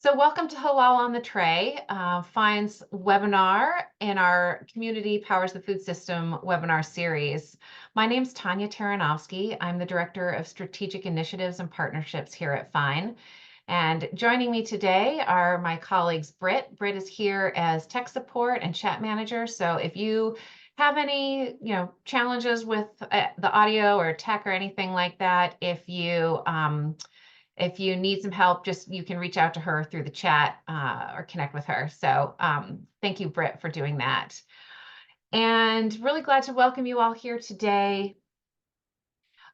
So welcome to Halal on the Tray, Fine's webinar in our Community Powers the Food System webinar series. My name's Tanya Taranovsky. I'm the Director of Strategic Initiatives and Partnerships here at Fine. And joining me today are my colleagues, Britt. Britt is here as tech support and chat manager. So if you have any, challenges with the audio or tech or anything like that, if you need some help, you can reach out to her through the chat or connect with her. So thank you, Britt, for doing that. And really glad to welcome you all here today.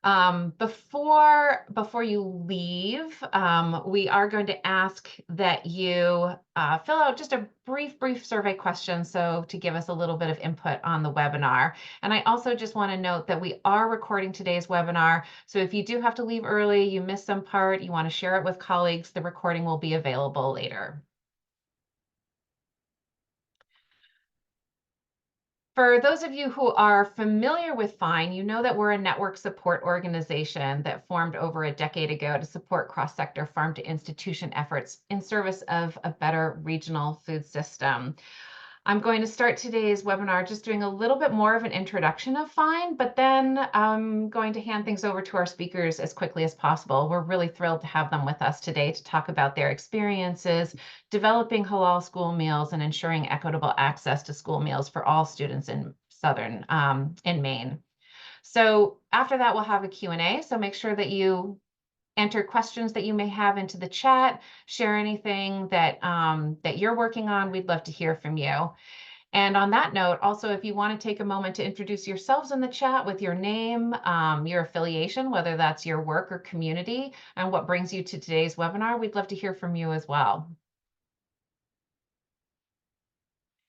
Before you leave, we are going to ask that you fill out just a brief survey question, so to give us a little bit of input on the webinar. And I also just want to note that we are recording today's webinar, so if you do have to leave early, you missed some part, you want to share it with colleagues, the recording will be available later. For those of you who are familiar with Fine, you know that we're a network support organization that formed over a decade ago to support cross-sector farm-to-institution efforts in service of a better regional food system. I'm going to start today's webinar just doing a little bit more of an introduction of Fine, but then I'm going to hand things over to our speakers as quickly as possible. We're really thrilled to have them with us today to talk about their experiences developing halal school meals and ensuring equitable access to school meals for all students in in Maine. So after that, we'll have a Q&A. So make sure that you enter questions that you may have into the chat, share anything that you're working on. We'd love to hear from you. And on that note, also, if you want to take a moment to introduce yourselves in the chat with your name, your affiliation, whether that's your work or community, and what brings you to today's webinar, we'd love to hear from you as well.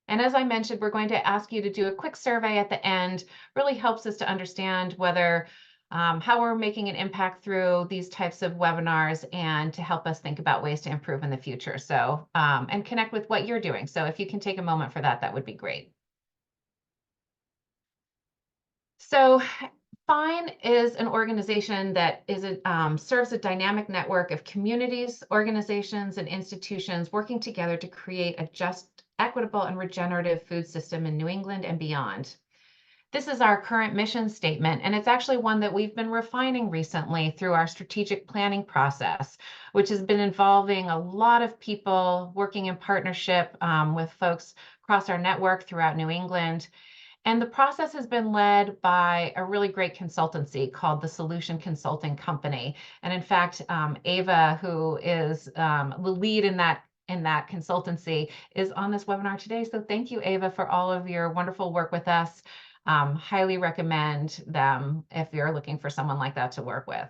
And as I mentioned, we're going to ask you to do a quick survey at the end. Really helps us to understand whether how we're making an impact through these types of webinars and to help us think about ways to improve in the future. So, and connect with what you're doing. So if you can take a moment for that, that would be great. So Fine is an organization that serves a dynamic network of communities, organizations, and institutions working together to create a just, equitable, and regenerative food system in New England and beyond. This is our current mission statement, and it's actually one that we've been refining recently through our strategic planning process, which has been involving a lot of people working in partnership with folks across our network throughout New England. And the process has been led by a really great consultancy called the Solution Consulting Company. And in fact, Ava, who is the lead in that consultancy, is on this webinar today. So thank you, Ava, for all of your wonderful work with us. Highly recommend them if you're looking for someone like that to work with.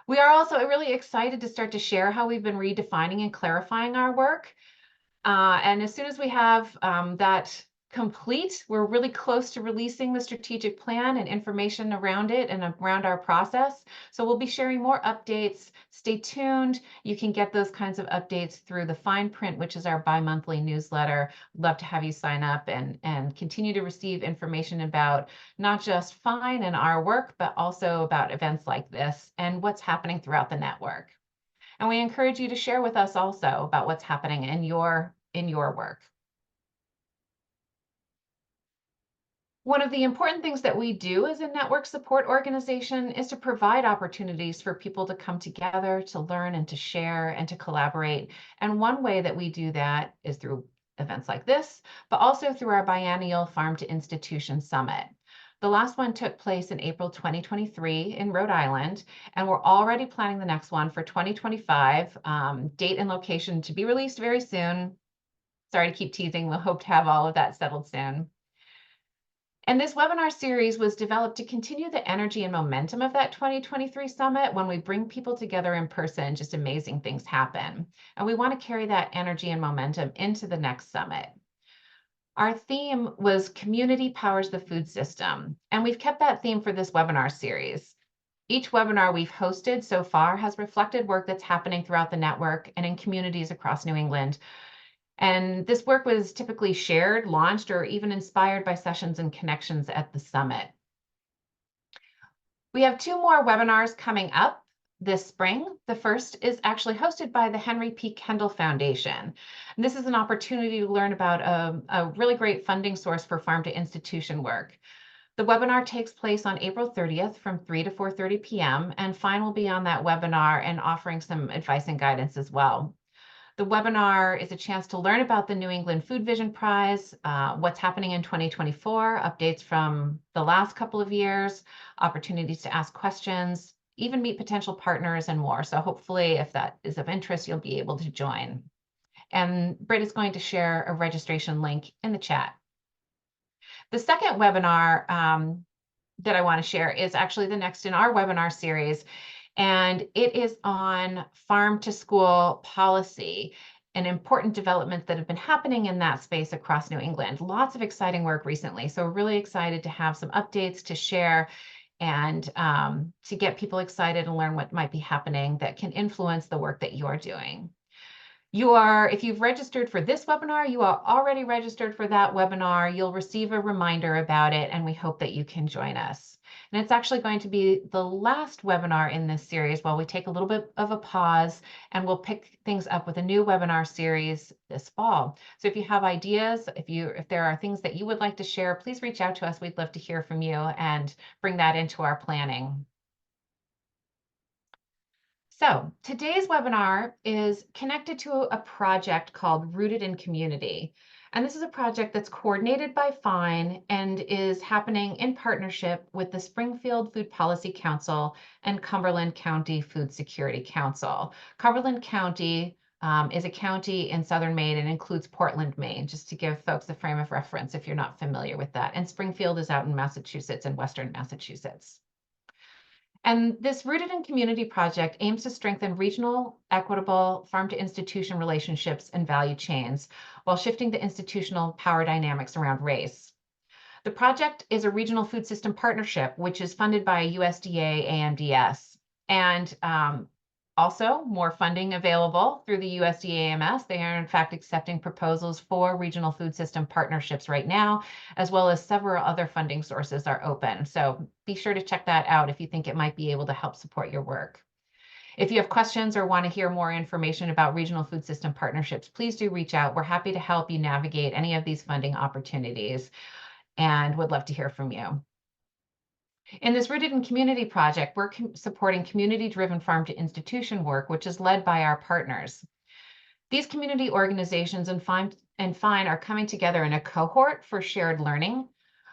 We are also really excited to start to share how we've been redefining and clarifying our work. And as soon as we have that complete, we're really close to releasing the strategic plan and information around it and around our process. So we'll be sharing more updates. Stay tuned. You can get those kinds of updates through the Fine Print, which is our bi-monthly newsletter. Love to have you sign up and continue to receive information about not just Fine and our work, but also about events like this and what's happening throughout the network. And we encourage you to share with us also about what's happening in your work. One of the important things that we do as a network support organization is to provide opportunities for people to come together, to learn and to share and to collaborate. And one way that we do that is through events like this, but also through our biennial Farm to Institution Summit. The last one took place in April 2023 in Rhode Island, and we're already planning the next one for 2025, date and location to be released very soon. Sorry to keep teasing, we'll hope to have all of that settled soon. And this webinar series was developed to continue the energy and momentum of that 2023 summit. When we bring people together in person, just amazing things happen. And we want to carry that energy and momentum into the next summit. Our theme was Community Powers the Food System, and we've kept that theme for this webinar series. Each webinar we've hosted so far has reflected work that's happening throughout the network and in communities across New England. And this work was typically shared, launched, or even inspired by sessions and connections at the summit. We have 2 more webinars coming up this spring. The first is actually hosted by the Henry P. Kendall Foundation. And this is an opportunity to learn about a really great funding source for farm to institution work. The webinar takes place on April 30th from 3 to 4:30 p.m. and Fine will be on that webinar and offering some advice and guidance as well. The webinar is a chance to learn about the New England Food Vision Prize, what's happening in 2024, updates from the last couple of years, opportunities to ask questions, even meet potential partners and more. So hopefully, if that is of interest, you'll be able to join. And Britt is going to share a registration link in the chat. The second webinar that I want to share is actually the next in our webinar series, and it is on farm to school policy and important developments that have been happening in that space across New England. Lots of exciting work recently. So we're really excited to have some updates to share and to get people excited and learn what might be happening that can influence the work that you're doing. If you've registered for this webinar, you are already registered for that webinar. You'll receive a reminder about it, and we hope that you can join us. And it's actually going to be the last webinar in this series while we take a little bit of a pause, and we'll pick things up with a new webinar series this fall. So if you have ideas, if there are things that you would like to share, please reach out to us. We'd love to hear from you and bring that into our planning. So today's webinar is connected to a project called Rooted in Community. And this is a project that's coordinated by Fine and is happening in partnership with the Springfield Food Policy Council and Cumberland County Food Security Council. Cumberland County is a county in southern Maine and includes Portland, Maine, just to give folks a frame of reference if you're not familiar with that. And Springfield is out in Massachusetts and Western Massachusetts. And this Rooted in Community project aims to strengthen regional, equitable, farm-to-institution relationships and value chains while shifting the institutional power dynamics around race. The project is a regional food system partnership, which is funded by USDA AMDS. And also more funding available through the USDA AMS. They are in fact accepting proposals for regional food system partnerships right now, as well as several other funding sources are open. So be sure to check that out if you think it might be able to help support your work. If you have questions or want to hear more information about regional food system partnerships, please do reach out. We're happy to help you navigate any of these funding opportunities and would love to hear from you. In this Rooted in Community project, we're supporting community-driven farm-to-institution work, which is led by our partners. These community organizations and Fine are coming together in a cohort for shared learning,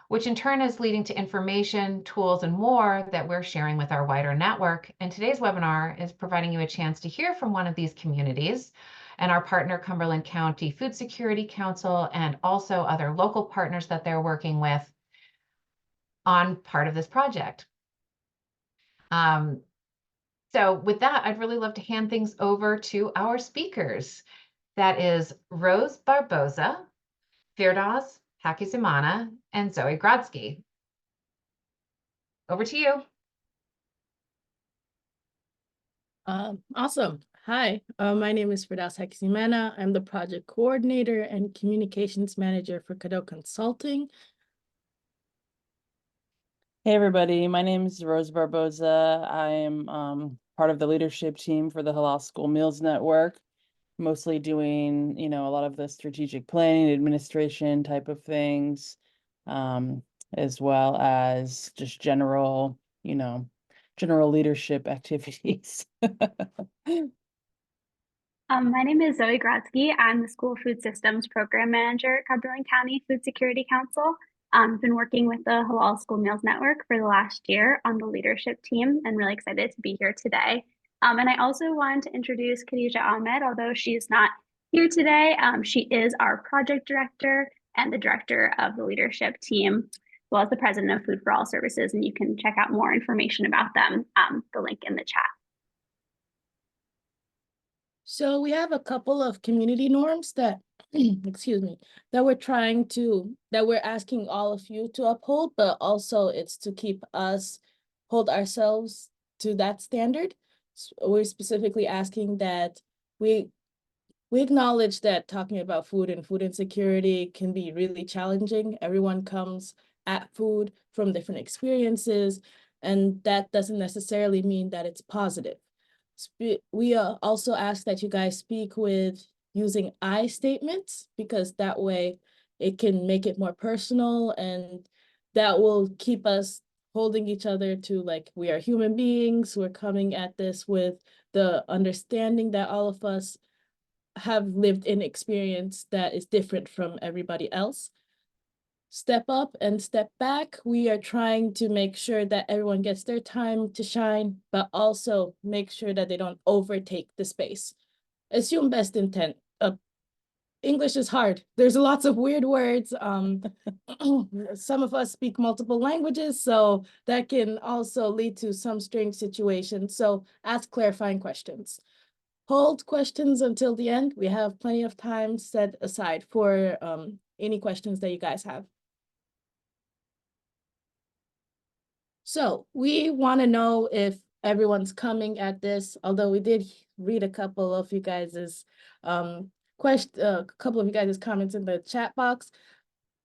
which in turn is leading to information, tools, and more that we're sharing with our wider network. And today's webinar is providing you a chance to hear from one of these communities and our partner, Cumberland County Food Security Council, and also other local partners that they're working with on part of this project. So with that, I'd really love to hand things over to our speakers. That is Rose Barboza, Firdaws Hakizimana, and Zoe Grodsky. Over to you. Awesome. Hi, my name is Firdaws Hakizimana. I'm the project coordinator and communications manager for Cadeau Consulting. Hey everybody, my name is Rose Barboza. I am part of the leadership team for the Halal School Meals Network, mostly doing, a lot of the strategic planning, administration type of things, as well as just general leadership activities. My name is Zoe Grodsky. I'm the School Food Systems Program Manager at Cumberland County Food Security Council. I've been working with the Halal School Meals Network for the last year on the leadership team and really excited to be here today. And I also wanted to introduce Khadija Ahmed, although she's not here today. She is our project director and the director of the leadership team, as well as the president of Food for All Services. And you can check out more information about them, the link in the chat. So we have a couple of community norms that, excuse me, that we're asking all of you to uphold, but also it's to hold ourselves to that standard. So we're specifically asking that we acknowledge that talking about food and food insecurity can be really challenging. Everyone comes at food from different experiences, and that doesn't necessarily mean that it's positive. we also ask that you guys speak with using I statements, because that way it can make it more personal, and that will keep us holding each other to, like, we are human beings. We're coming at this with the understanding that all of us have lived in experience that is different from everybody else. Step up and step back. We are trying to make sure that everyone gets their time to shine, but also make sure that they don't overtake the space. Assume best intent. English is hard. There's lots of weird words. Some of us speak multiple languages, so that can also lead to some strange situations. So ask clarifying questions. Hold questions until the end. We have plenty of time set aside for any questions that you guys have. So we want to know if everyone's coming at this, although we did read a couple of you guys's a couple of you guys' comments in the chat box.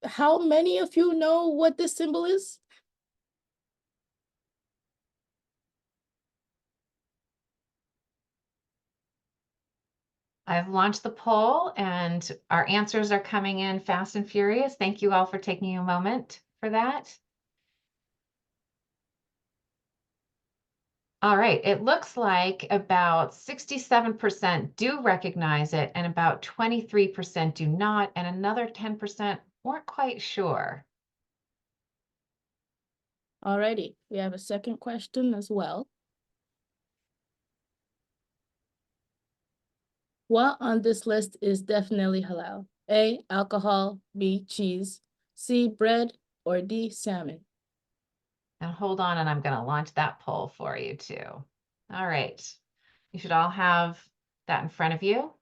How many of you know what this symbol is? I've launched the poll and our answers are coming in fast and furious. Thank you all for taking a moment for that. All right, it looks like about 67% do recognize it and about 23% do not, and another 10% weren't quite sure. Alrighty, we have a second question as well. What on this list is definitely halal? A, alcohol, B, cheese, C, bread, or D, salmon? And hold on, and I'm going to launch that poll for you too. All right, you should all have that in front of you.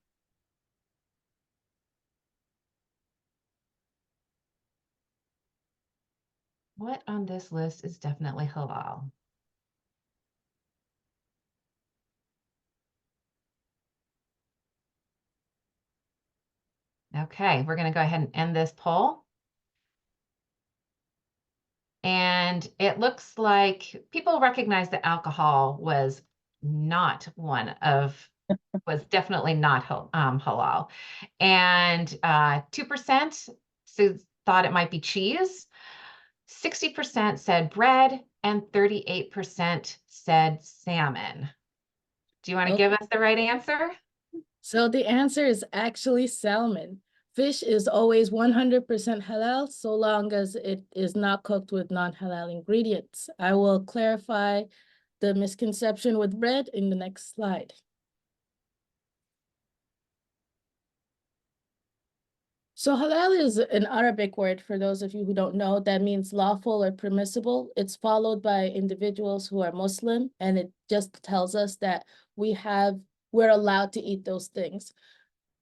What on this list is definitely halal? Okay, we're going to go ahead and end this poll. And it looks like people recognize that alcohol was not was definitely not halal. And 2% thought it might be cheese. 60% said bread, and 38% said salmon. Do you want to give us the right answer? So the answer is actually salmon. Fish is always 100% halal so long as it is not cooked with non-halal ingredients. I will clarify the misconception with bread in the next slide. So halal is an Arabic word, for those of you who don't know, that means lawful or permissible. It's followed by individuals who are Muslim, and it just tells us that we're allowed to eat those things.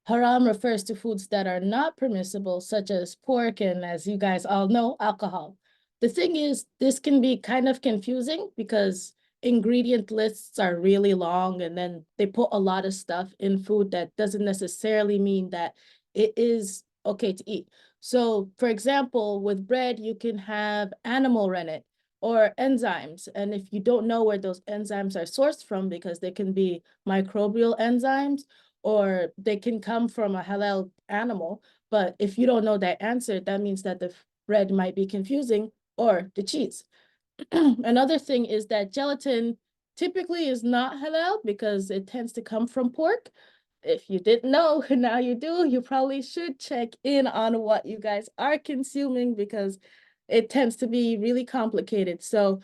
Haram refers to foods that are not permissible, such as pork and, as you guys all know, alcohol. The thing is, this can be kind of confusing because ingredient lists are really long, and then they put a lot of stuff in food that doesn't necessarily mean that it is okay to eat. So, for example, with bread, you can have animal rennet or enzymes. And if you don't know where those enzymes are sourced from, because they can be microbial enzymes, or they can come from a halal animal. But if you don't know that answer, that means that the bread might be confusing, or the cheese. Another thing is that gelatin typically is not halal because it tends to come from pork. If you didn't know, now you do. You probably should check in on what you guys are consuming because it tends to be really complicated. So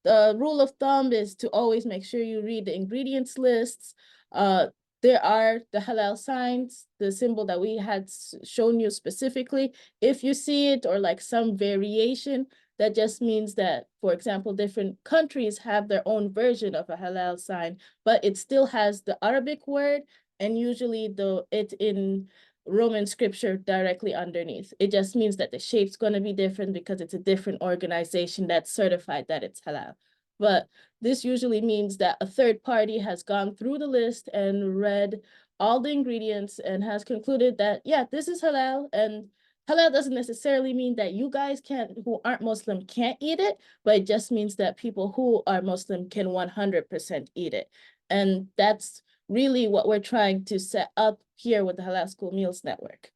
the rule of thumb is to always make sure you read the ingredients lists. There are the halal signs, the symbol that we had shown you specifically. If you see it or like some variation, that just means that, for example, different countries have their own version of a halal sign, but it still has the Arabic word and usually it in Roman scripture directly underneath. It just means that the shape's going to be different because it's a different organization that's certified that it's halal. But this usually means that a third party has gone through the list and read all the ingredients and has concluded that, yeah, this is halal. And halal doesn't necessarily mean that you guys who aren't Muslim can't eat it, but it just means that people who are Muslim can 100% eat it. And that's really what we're trying to set up here with the Halal School Meals Network.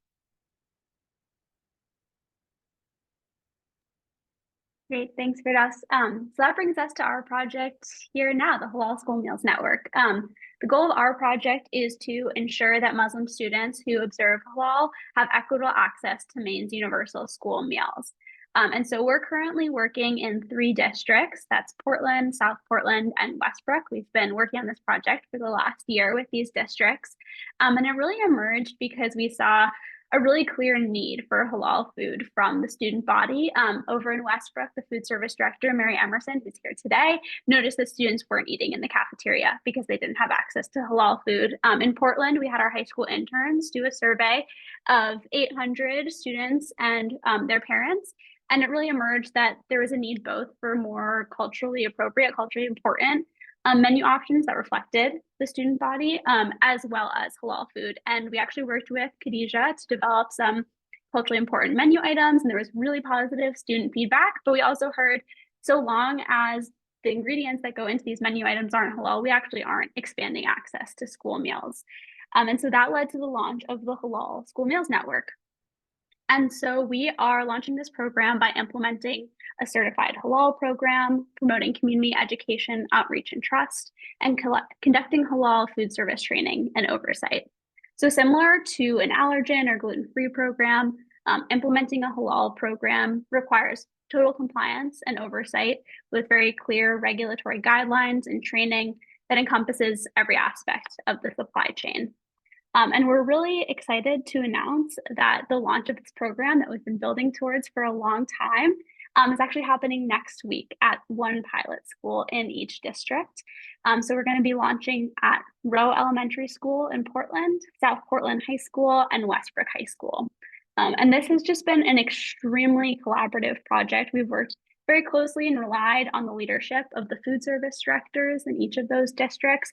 Great, thanks, Firdaws. So that brings us to our project here now, the Halal School Meals Network. The goal of our project is to ensure that Muslim students who observe halal have equitable access to Maine's universal school meals. And so we're currently working in 3 districts. That's Portland, South Portland, and Westbrook. We've been working on this project for the last year with these districts. And it really emerged because we saw a really clear need for halal food from the student body. Over in Westbrook, the food service director, Mary Emerson, who's here today, noticed that students weren't eating in the cafeteria because they didn't have access to halal food. In Portland, we had our high school interns do a survey of 800 students and their parents. And it really emerged that there was a need both for more culturally appropriate, culturally important menu options that reflected the student body, as well as halal food. And we actually worked with Khadija to develop some culturally important menu items, and there was really positive student feedback. But we also heard, so long as the ingredients that go into these menu items aren't halal, we actually aren't expanding access to school meals. And so that led to the launch of the Halal School Meals Network. And so we are launching this program by implementing a certified halal program, promoting community education, outreach, and trust, and conducting halal food service training and oversight. So similar to an allergen or gluten-free program, implementing a halal program requires total compliance and oversight with very clear regulatory guidelines and training that encompasses every aspect of the supply chain. And we're really excited to announce that the launch of this program that we've been building towards for a long time is actually happening next week at one pilot school in each district. So we're going to be launching at Rowe Elementary School in Portland, South Portland High School, and Westbrook High School. And this has just been an extremely collaborative project. We've worked very closely and relied on the leadership of the food service directors in each of those districts.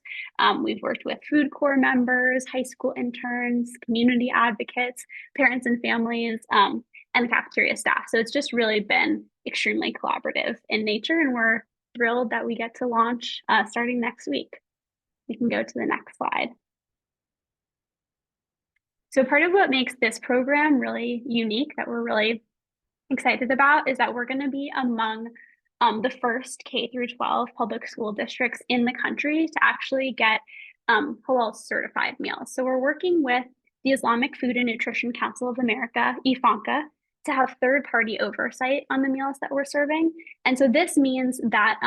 We've worked with food corps members, high school interns, community advocates, parents and families, and the cafeteria staff. So it's just really been extremely collaborative in nature, and we're thrilled that we get to launch starting next week. We can go to the next slide. So part of what makes this program really unique that we're really excited about is that we're going to be among the first K through 12 public school districts in the country to actually get halal certified meals. So we're working with the Islamic Food and Nutrition Council of America, IFANCA, to have third-party oversight on the meals that we're serving. And so this means that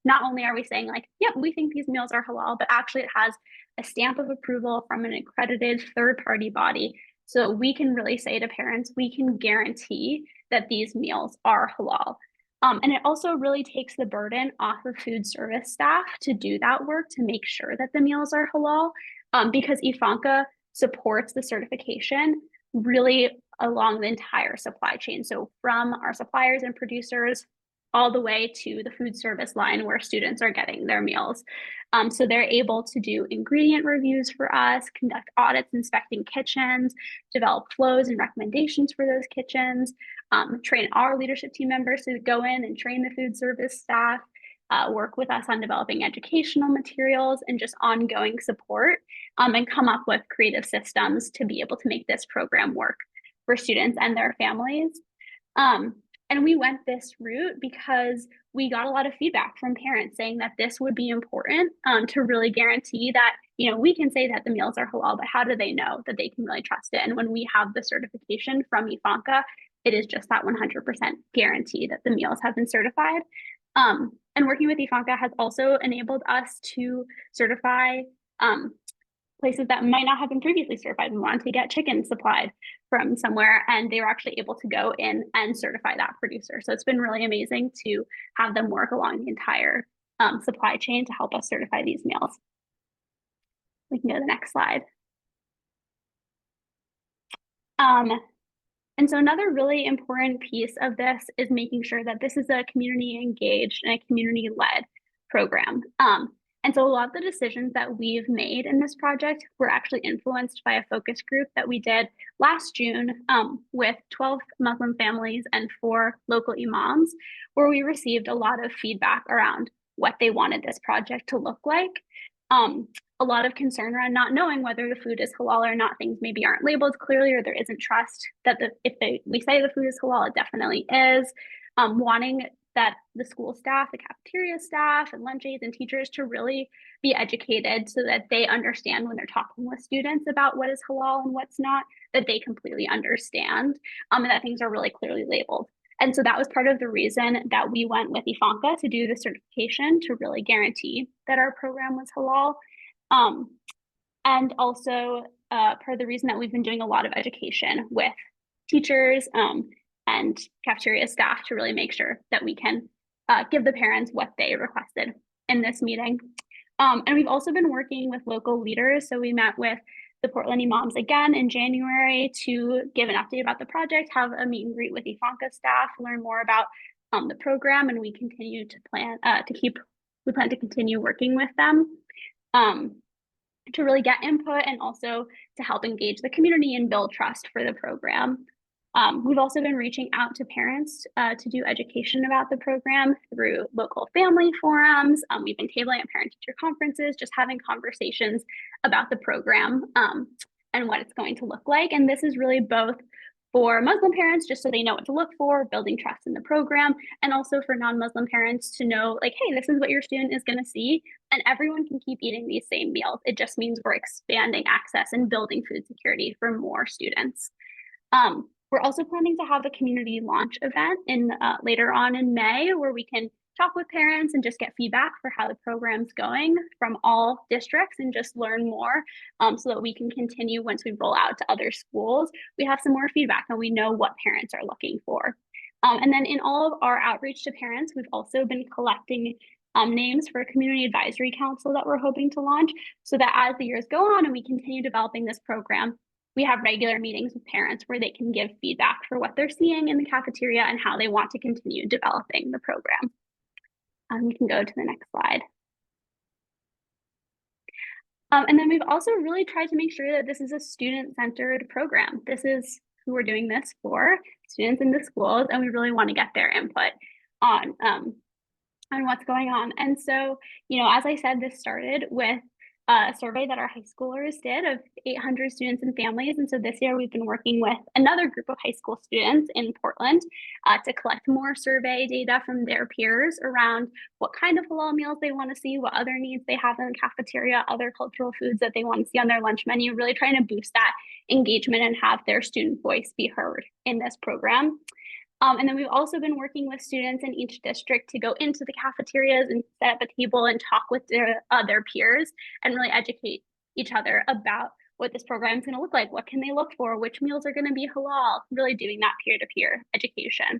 not only are we saying like, yep, we think these meals are halal, but actually it has a stamp of approval from an accredited third-party body. So we can really say to parents, we can guarantee that these meals are halal. And it also really takes the burden off of food service staff to do that work to make sure that the meals are halal, because IFANCA supports the certification really along the entire supply chain. So from our suppliers and producers all the way to the food service line where students are getting their meals. So they're able to do ingredient reviews for us, conduct audits inspecting kitchens, develop flows and recommendations for those kitchens, train our leadership team members to go in and train the food service staff, work with us on developing educational materials and just ongoing support, and come up with creative systems to be able to make this program work for students and their families. And we went this route because we got a lot of feedback from parents saying that this would be important to really guarantee that, you know, we can say that the meals are halal, but how do they know that they can really trust it? And when we have the certification from IFANCA, it is just that 100% guarantee that the meals have been certified. And working with IFANCA has also enabled us to certify places that might not have been previously certified. We wanted to get chicken supplied from somewhere, and they were actually able to go in and certify that producer. So it's been really amazing to have them work along the entire supply chain to help us certify these meals. We can go to the next slide. And so another really important piece of this is making sure that this is a community engaged and a community led program. And so a lot of the decisions that we've made in this project were actually influenced by a focus group that we did last June with 12 Muslim families and 4 local imams, where we received a lot of feedback around what they wanted this project to look like. A lot of concern around not knowing whether the food is halal or not. Things maybe aren't labeled clearly, or there isn't trust that we say the food is halal, it definitely is. Wanting that the school staff, the cafeteria staff, and lunch aides and teachers to really be educated so that they understand when they're talking with students about what is halal and what's not, that they completely understand, and that things are really clearly labeled. And so that was part of the reason that we went with IFANCA to do the certification to really guarantee that our program was halal. And also part of the reason that we've been doing a lot of education with teachers and cafeteria staff to really make sure that we can give the parents what they requested in this meeting. And we've also been working with local leaders. So we met with the Portland Imams again in January to give an update about the project, have a meet and greet with IFANCA staff, learn more about the program, and we continue to plan to continue working with them to really get input and also to help engage the community and build trust for the program. We've also been reaching out to parents to do education about the program through local family forums. We've been tabling at parent-teacher conferences, just having conversations about the program and what it's going to look like. And this is really both for Muslim parents, just so they know what to look for, building trust in the program, and also for non-Muslim parents to know, like, hey, this is what your student is going to see, and everyone can keep eating these same meals. It just means we're expanding access and building food security for more students. We're also planning to have a community launch event later on in May, where we can talk with parents and just get feedback for how the program's going from all districts and just learn more so that we can continue once we roll out to other schools. We have some more feedback and we know what parents are looking for. And then in all of our outreach to parents, we've also been collecting names for a community advisory council that we're hoping to launch, so that as the years go on and we continue developing this program, we have regular meetings with parents where they can give feedback for what they're seeing in the cafeteria and how they want to continue developing the program. You can go to the next slide. And then we've also really tried to make sure that this is a student-centered program. This is who we're doing this for, students in the schools, and we really want to get their input on what's going on. And so, as I said, this started with a survey that our high schoolers did of 800 students and families. And so this year we've been working with another group of high school students in Portland to collect more survey data from their peers around what kind of halal meals they want to see, what other needs they have in the cafeteria, other cultural foods that they want to see on their lunch menu, really trying to boost that engagement and have their student voice be heard in this program. And then we've also been working with students in each district to go into the cafeterias and set up a table and talk with their peers and really educate each other about what this program is going to look like. What can they look for? Which meals are going to be halal? Really doing that peer-to-peer education.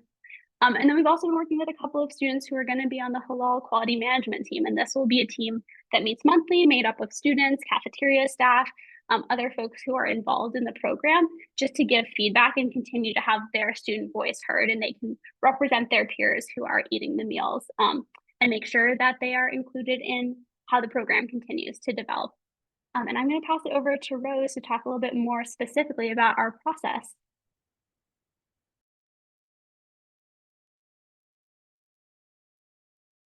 And then we've also been working with a couple of students who are going to be on the halal quality management team. And this will be a team that meets monthly, made up of students, cafeteria staff, other folks who are involved in the program, just to give feedback and continue to have their student voice heard, and they can represent their peers who are eating the meals and make sure that they are included in how the program continues to develop. And I'm going to pass it over to Rose to talk a little bit more specifically about our process.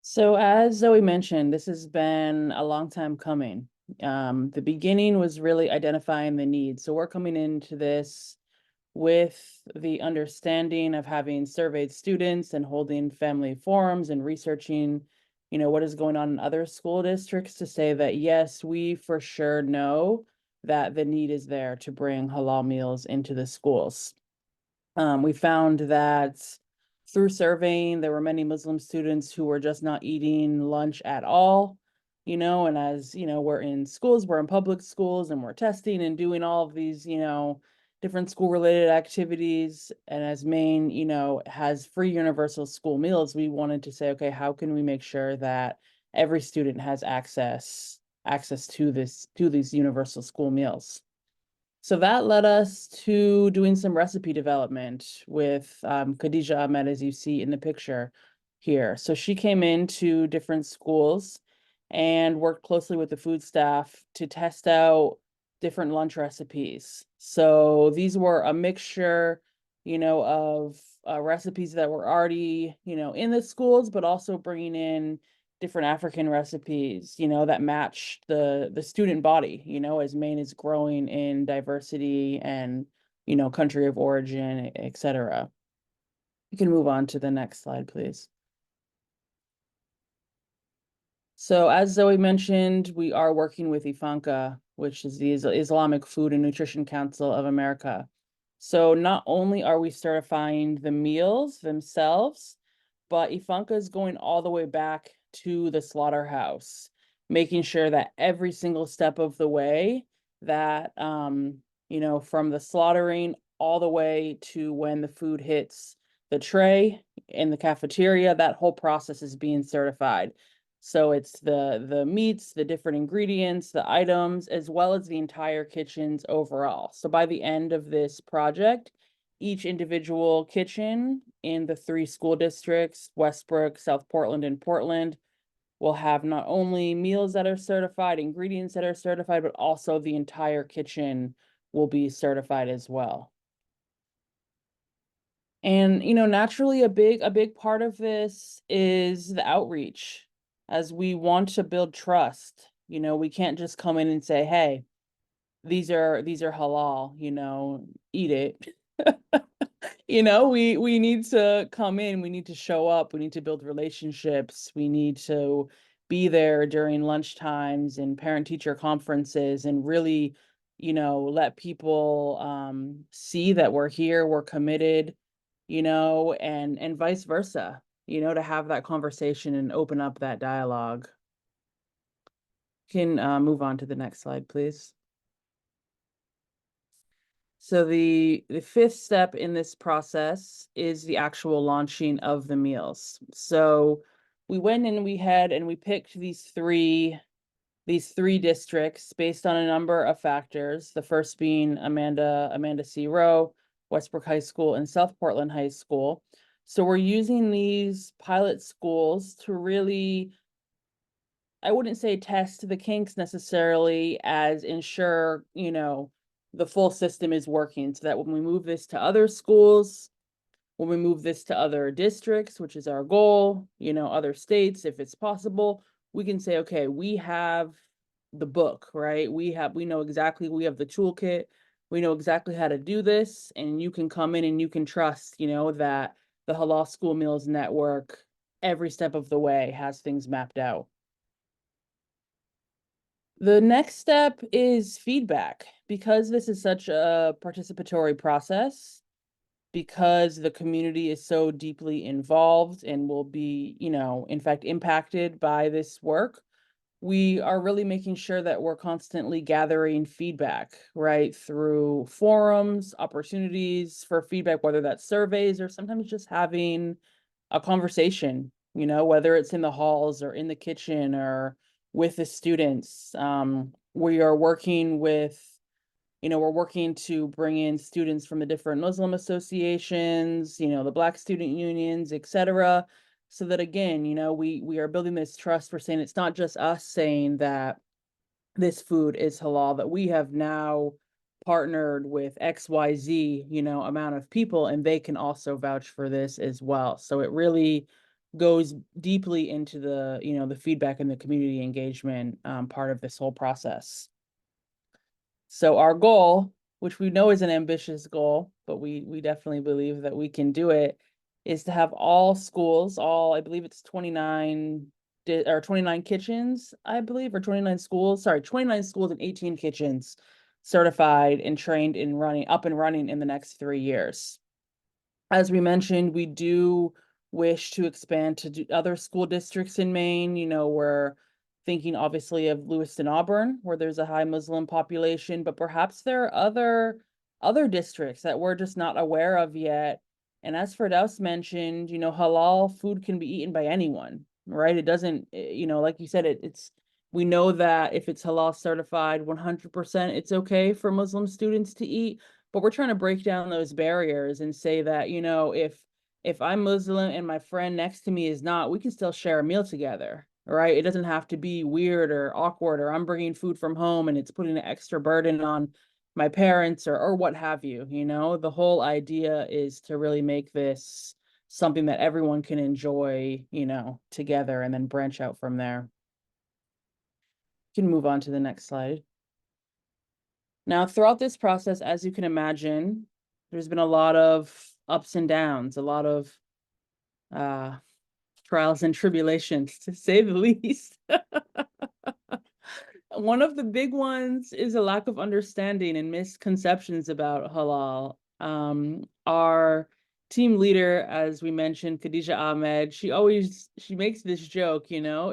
So as Zoe mentioned, this has been a long time coming. The beginning was really identifying the needs. So we're coming into this with the understanding of having surveyed students and holding family forums and researching, what is going on in other school districts to say that, yes, we for sure know that the need is there to bring halal meals into the schools. We found that through surveying, there were many Muslim students who were just not eating lunch at all. And as we're in schools, we're in public schools, and we're testing and doing all of these, different school related activities. And as Maine, has free universal school meals, we wanted to say, okay, how can we make sure that every student has access to these universal school meals? So that led us to doing some recipe development with Khadija Ahmed, as you see in the picture here. So she came into different schools and worked closely with the food staff to test out different lunch recipes. So these were a mixture, of recipes that were already, in the schools, but also bringing in, different African recipes, you know, that match the student body, you know, as Maine is growing in diversity and, you know, country of origin, etc. You can move on to the next slide, please. So as Zoe mentioned, we are working with IFANCA, which is the Islamic Food and Nutrition Council of America. So not only are we certifying the meals themselves, but IFANCA is going all the way back to the slaughterhouse, making sure that every single step of the way that, you know, from the slaughtering all the way to when the food hits the tray in the cafeteria, that whole process is being certified. So it's the meats, the different ingredients, the items, as well as the entire kitchens overall. So by the end of this project, each individual kitchen in the 3 school districts, Westbrook, South Portland, and Portland, will have not only meals that are certified, ingredients that are certified, but also the entire kitchen will be certified as well. And, you know, naturally a big part of this is the outreach, as we want to build trust. You know, we can't just come in and say, hey, these are halal, you know, eat it. You know, we need to come in, we need to show up, we need to build relationships, we need to be there during lunch times and parent-teacher conferences and really, you know, let people see that we're here, we're committed, you know, and vice versa, you know, to have that conversation and open up that dialogue. Can move on to the next slide, please. So the 5th step in this process is the actual launching of the meals. So we went and we picked these three districts based on a number of factors. The first being Amanda C. Rowe, Westbrook High School, and South Portland High School. So we're using these pilot schools to really, I wouldn't say test the kinks necessarily, as ensure, you know, the full system is working, so that when we move this to other schools, when we move this to other districts, which is our goal, you know, other states, if it's possible, we can say, okay, we have the book, right? We know exactly, we have the toolkit, we know exactly how to do this, and you can come in and you can trust, you know, that the Halal School Meals Network, every step of the way, has things mapped out. The next step is feedback. Because this is such a participatory process, because the community is so deeply involved and will be, you know, in fact, impacted by this work, we are really making sure that we're constantly gathering feedback, right? Through forums, opportunities for feedback, whether that's surveys or sometimes just having a conversation, you know, whether it's in the halls or in the kitchen or with the students. We are working with, you know, we're working to bring in students from the different Muslim associations, you know, the Black student unions, etc. So that, again, you know, we are building this trust. We're saying it's not just us saying that this food is halal, that we have now partnered with XYZ, you know, amount of people, and they can also vouch for this as well. So it really goes deeply into the, you know, the feedback and the community engagement part of this whole process. So our goal, which we know is an ambitious goal, but we definitely believe that we can do it, is to have all schools, I believe it's 29 or 29 kitchens, I believe, or 29 schools, 29 schools and 18 kitchens certified and trained in up and running in the next 3 years. As we mentioned, we do wish to expand to other school districts in Maine. You know, we're thinking obviously of Lewiston, Auburn, where there's a high Muslim population, but perhaps there are other districts that we're just not aware of yet. And as Firdaws mentioned, you know, halal food can be eaten by anyone, right? It doesn't, you know, like you said, it's, we know that if it's halal certified, 100% it's okay for Muslim students to eat, but we're trying to break down those barriers and say that, you know, if I'm Muslim and my friend next to me is not, we can still share a meal together, right? It doesn't have to be weird or awkward, or I'm bringing food from home and it's putting an extra burden on my parents or what have you. You know, the whole idea is to really make this something that everyone can enjoy, you know, together, and then branch out from there. You can move on to the next slide. Now, throughout this process, as you can imagine, there's been a lot of ups and downs, a lot of trials and tribulations, to say the least. One of the big ones is a lack of understanding and misconceptions about halal. Our team leader, as we mentioned, Khadija Ahmed, she makes this joke, you know,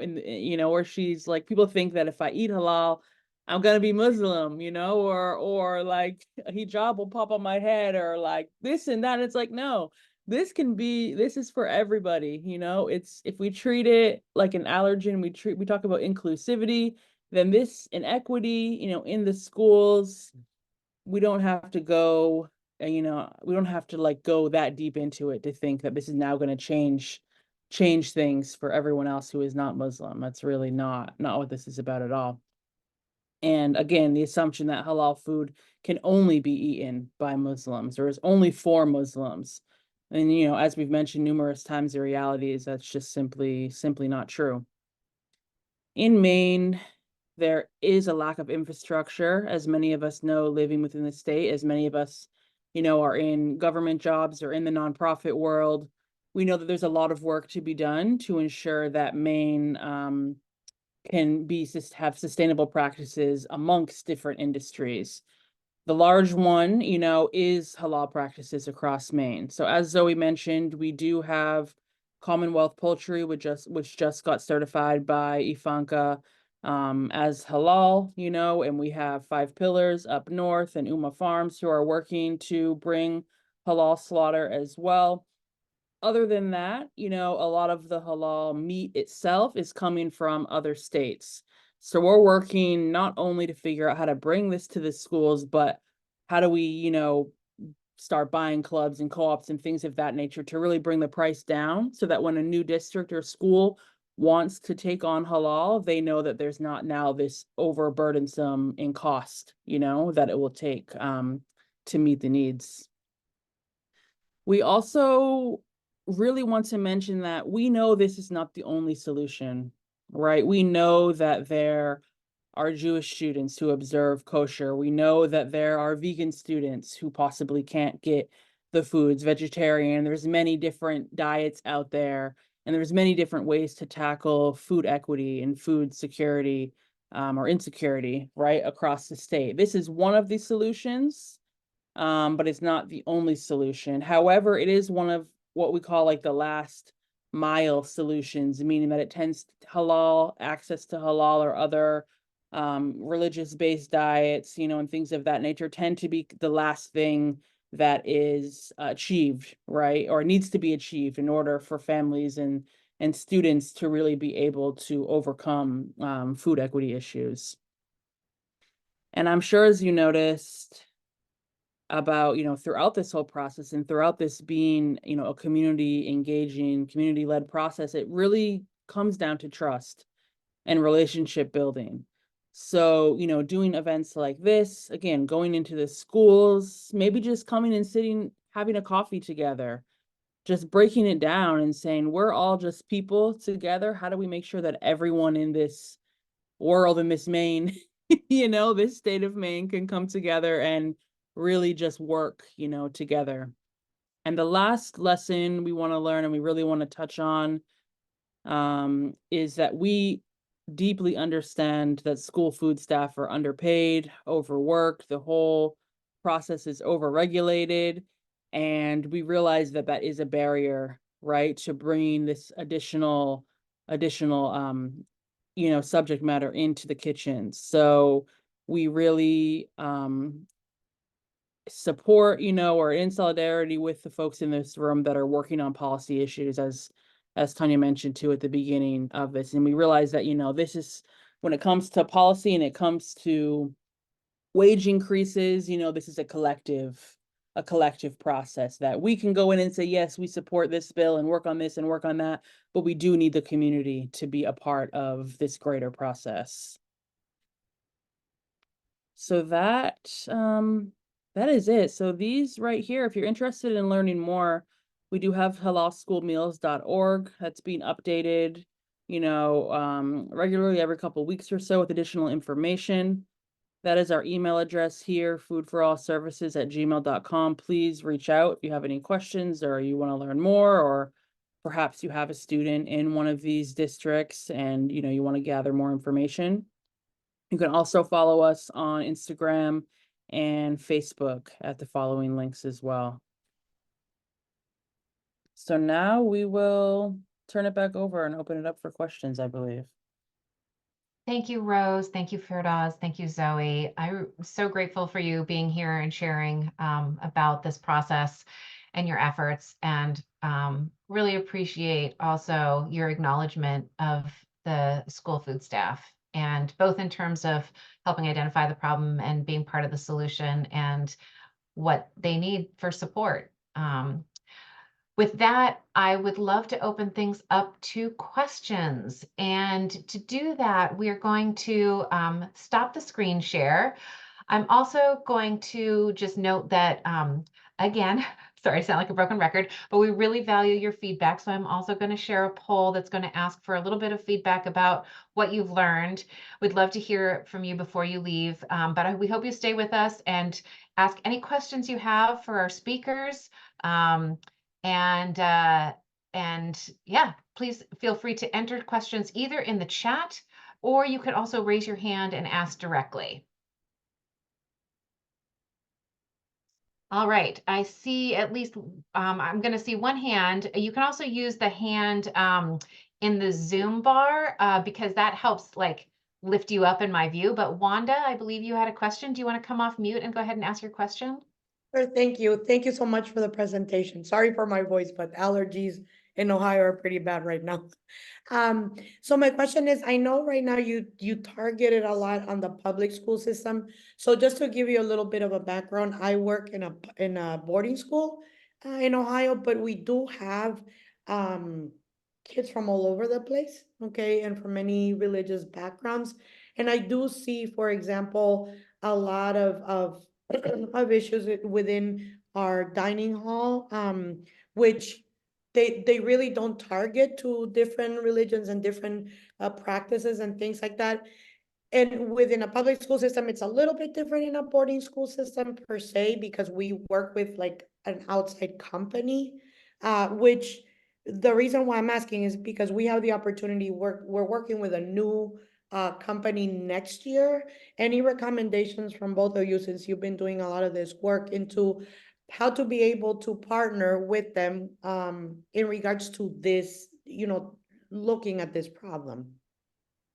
where she's like, people think that if I eat halal, I'm gonna be Muslim, you know, or like a hijab will pop on my head, or like this and that. And it's like, no, this is for everybody, you know. It's, if we treat it like an allergen, we talk about inclusivity, then this inequity, you know, in the schools, we don't have to go, you know, we don't have to like go that deep into it to think that this is now going to change things for everyone else who is not Muslim. That's really not what this is about at all. And again, the assumption that halal food can only be eaten by Muslims, or is only for Muslims. And, you know, as we've mentioned numerous times, the reality is that's just simply not true. In Maine, there is a lack of infrastructure, as many of us know, living within the state, as many of us, you know, are in government jobs or in the nonprofit world. We know that there's a lot of work to be done to ensure that Maine can have sustainable practices amongst different industries. The large one, you know, is halal practices across Maine. So as Zoe mentioned, we do have Commonwealth Poultry, which just got certified by IFANCA as halal, you know, and we have 5 Pillars up north and Uma Farms, who are working to bring halal slaughter as well. Other than that, you know, a lot of the halal meat itself is coming from other states. So we're working not only to figure out how to bring this to the schools, but how do we, you know, start buying clubs and co-ops and things of that nature to really bring the price down, so that when a new district or school wants to take on halal, they know that there's not now this overburdensome in cost, you know, that it will take to meet the needs. We also really want to mention that we know this is not the only solution, right? We know that there are Jewish students who observe kosher. We know that there are vegan students who possibly can't get the foods, vegetarian. There's many different diets out there, and there's many different ways to tackle food equity and food security or insecurity, right, across the state. This is one of the solutions, but it's not the only solution. However, it is one of what we call like the last mile solutions, meaning that it tends to halal, access to halal or other religious-based diets, you know, and things of that nature tend to be the last thing that is achieved, right, or needs to be achieved in order for families and students to really be able to overcome food equity issues. And I'm sure, as you noticed, about, you know, throughout this whole process and throughout this being, you know, a community engaging, community-led process, it really comes down to trust and relationship building. So, you know, doing events like this, again, going into the schools, maybe just coming and sitting, having a coffee together, just breaking it down and saying, we're all just people together. How do we make sure that everyone in this world, in this Maine, you know, this state of Maine, can come together and really just work, you know, together. And the last lesson we want to learn, and we really want to touch on, is that we deeply understand that school food staff are underpaid, overworked, the whole process is overregulated, and we realize that that is a barrier, right, to bringing this additional you know, subject matter into the kitchen. So we really support, you know, or in solidarity with the folks in this room that are working on policy issues, as Tanya mentioned too at the beginning of this. And we realize that, you know, this is, when it comes to policy and it comes to wage increases, you know, this is a collective process that we can go in and say, yes, we support this bill and work on this and work on that, but we do need the community to be a part of this greater process. So that is it. So these right here, if you're interested in learning more We do have halalschoolmeals.org that's being updated, regularly every couple of weeks or so with additional information. That is our email address here, foodforallservices@gmail.com. Please reach out if you have any questions or you want to learn more, or perhaps you have a student in one of these districts and you want to gather more information. You can also follow us on Instagram and Facebook at the following links as well. So now we will turn it back over and open it up for questions, I believe. Thank you, Rose. Thank you, Firdaws. Thank you, Zoe. I'm so grateful for you being here and sharing about this process and your efforts, and really appreciate also your acknowledgement of the school food staff, and both in terms of helping identify the problem and being part of the solution and what they need for support. With that, I would love to open things up to questions. And to do that, we are going to stop the screen share. I'm also going to just note that, again, sorry, I sound like a broken record, but we really value your feedback. So I'm also going to share a poll that's going to ask for a little bit of feedback about what you've learned. We'd love to hear from you before you leave, but we hope you stay with us and ask any questions you have for our speakers. And yeah, please feel free to enter questions either in the chat, or you could also raise your hand and ask directly. All right, I see at least, I'm going to see one hand. You can also use the hand in the Zoom bar because that helps like lift you up in my view. But Wanda, I believe you had a question. Do you want to come off mute and go ahead and ask your question? Sure, thank you. Thank you so much for the presentation. Sorry for my voice, but allergies in Ohio are pretty bad right now. So my question is, I know right now you targeted a lot on the public school system. So just to give you a little bit of a background, I work in a boarding school in Ohio, but we do have kids from all over the place, okay, and from many religious backgrounds. And I do see, for example, a lot of issues within our dining hall, which they really don't target to different religions and different practices and things like that. And within a public school system, it's a little bit different in a boarding school system per se, because we work with like an outside company, which the reason why I'm asking is because we have the opportunity, we're working with a new company next year. Any recommendations from both of you, since you've been doing a lot of this work, into how to be able to partner with them in regards to this, looking at this problem?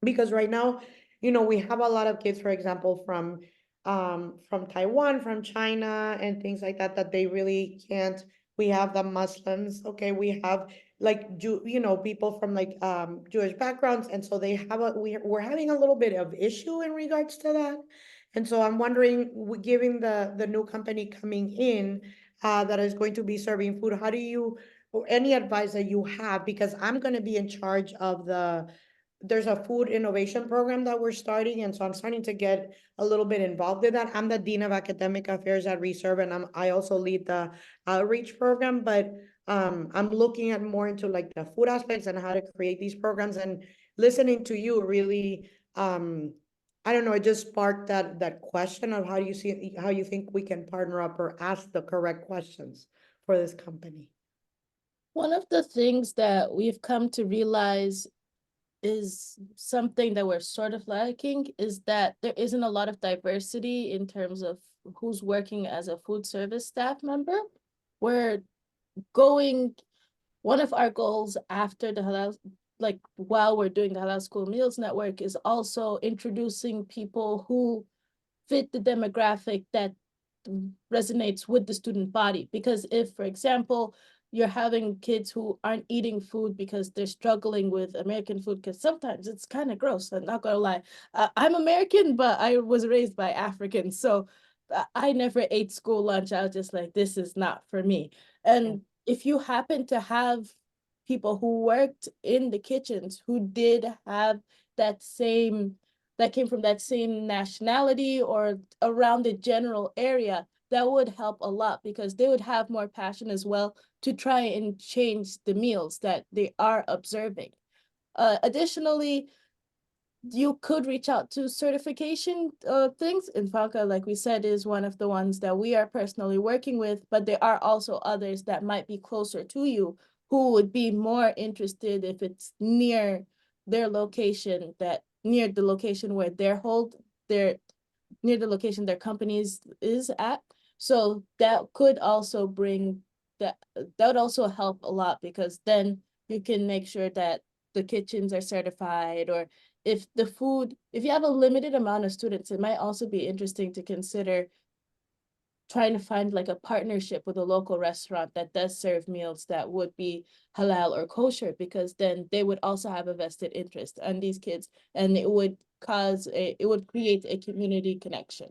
Because right now, we have a lot of kids, for example, from Taiwan, from China, and things like that, that they really can't. We have the Muslims, okay, we have like people from like Jewish backgrounds, and so they have we're having a little bit of issue in regards to that. And so I'm wondering, given the new company coming in that is going to be serving food, how do you, or any advice that you have, because I'm going to be in charge of there's a food innovation program that we're starting, and so I'm starting to get a little bit involved in that. I'm the Dean of Academic Affairs at Reserve, and I also lead the outreach program, but I'm looking at more into like the food aspects and how to create these programs. And listening to you really, I don't know, it just sparked that question of how you think we can partner up or ask the correct questions for this company. One of the things that we've come to realize is something that we're sort of lacking, is that there isn't a lot of diversity in terms of who's working as a food service staff member. One of our goals after the Halal, like while we're doing the Halal School Meals Network, is also introducing people who fit the demographic that resonates with the student body. Because if, for example, you're having kids who aren't eating food because they're struggling with American food, because sometimes it's kind of gross, I'm not gonna lie. I'm American, but I was raised by Africans, so I never ate school lunch. I was just like, this is not for me. And if you happen to have people who worked in the kitchens who did have that came from that same nationality or around the general area, that would help a lot because they would have more passion as well to try and change the meals that they are observing. Additionally, you could reach out to certification things. INFACA, like we said, is one of the ones that we are personally working with, but there are also others that might be closer to you who would be more interested if it's near their location, that near the location where near the location their companies is at. So that could also that would also help a lot because then you can make sure that the kitchens are certified, or if you have a limited amount of students, it might also be interesting to consider trying to find like a partnership with a local restaurant that does serve meals that would be halal or kosher, because then they would also have a vested interest on these kids, and it would create a community connection.